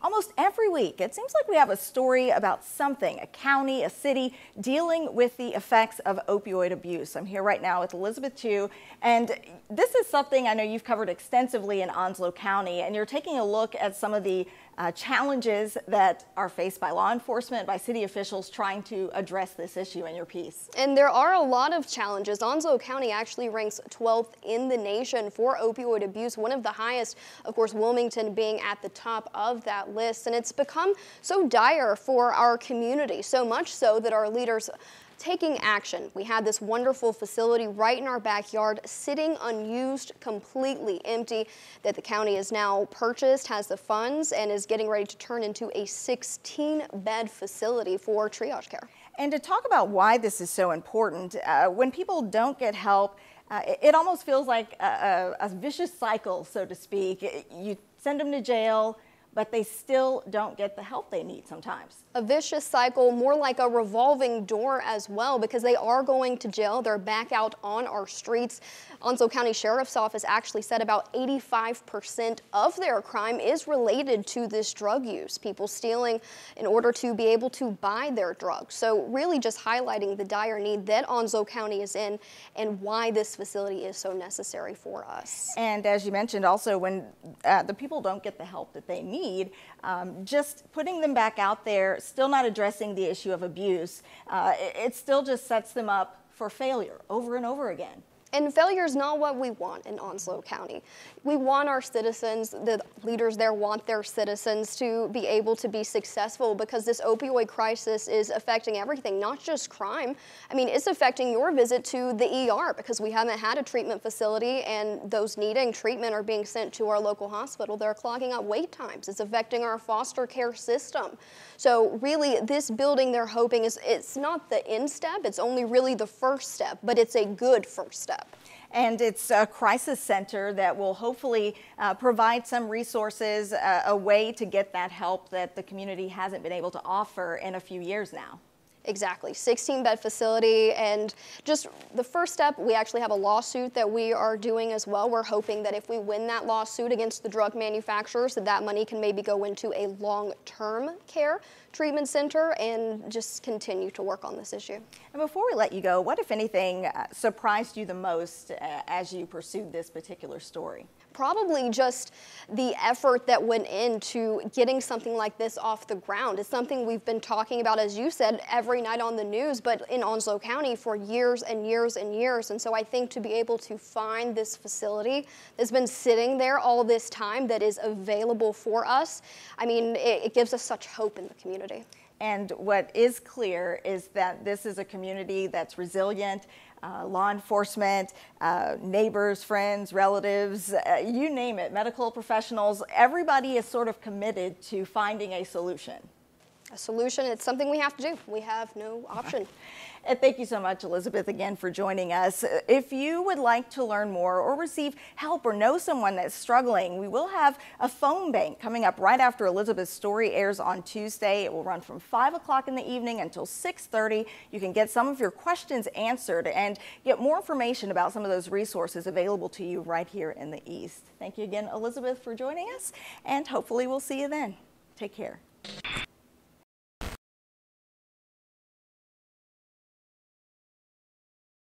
Almost every week, it seems like we have a story about something, a county, a city, dealing with the effects of opioid abuse. I'm here right now with Elizabeth Chu, and this is something I know you've covered extensively in Onslow County, and you're taking a look at some of the challenges that are faced by law enforcement, by city officials trying to address this issue in your piece. And there are a lot of challenges. Onslow County actually ranks 12th in the nation for opioid abuse, one of the highest, of course, Wilmington being at the top of that list. And it's become so dire for our community, so much so that our leaders taking action. We had this wonderful facility right in our backyard, sitting unused, completely empty, that the county has now purchased, has the funds, and is getting ready to turn into a 16-bed facility for triage care. And to talk about why this is so important, when people don't get help, it almost feels like a vicious cycle, so to speak. You send them to jail, but they still don't get the help they need sometimes. A vicious cycle, more like a revolving door as well, because they are going to jail. They're back out on our streets. Onslow County Sheriff's Office actually said about 85% of their crime is related to this drug use, people stealing in order to be able to buy their drugs. So really just highlighting the dire need that Onslow County is in and why this facility is so necessary for us. And as you mentioned, also when the people don't get the help that they need, just putting them back out there, still not addressing the issue of abuse, it still just sets them up for failure over and over again. And failure is not what we want in Onslow County. We want our citizens, the leaders there want their citizens to be able to be successful, because this opioid crisis is affecting everything, not just crime. I mean, it's affecting your visit to the ER, because we haven't had a treatment facility, and those needing treatment are being sent to our local hospital. They're clogging up wait times. It's affecting our foster care system. So really, this building, they're hoping, it's not the end step, it's only really the first step, but it's a good first step. And it's a crisis center that will hopefully provide some resources, a way to get that help that the community hasn't been able to offer in a few years now. Exactly, 16-bed facility, and just the first step, we actually have a lawsuit that we are doing as well. We're hoping that if we win that lawsuit against the drug manufacturers, that money can maybe go into a long-term care treatment center and just continue to work on this issue. And before we let you go, what, if anything, surprised you the most as you pursued this particular story? Probably just the effort that went into getting something like this off the ground. It's something we've been talking about, as you said, every night on the news, but in Onslow County for years and years and years. And so I think to be able to find this facility that's been sitting there all this time that is available for us, I mean, it gives us such hope in the community. And what is clear is that this is a community that's resilient. Law enforcement, neighbors, friends, relatives, you name it, medical professionals, everybody is sort of committed to finding a solution. A solution, it's something we have to do. We have no option. And thank you so much, Elizabeth, again for joining us. If you would like to learn more or receive help or know someone that's struggling, we will have a phone bank coming up right after Elizabeth's story airs on Tuesday. It will run from 5 o'clock in the evening until 6:30. You can get some of your questions answered and get more information about some of those resources available to you right here in the East. Thank you again, Elizabeth, for joining us, and hopefully we'll see you then. Take care.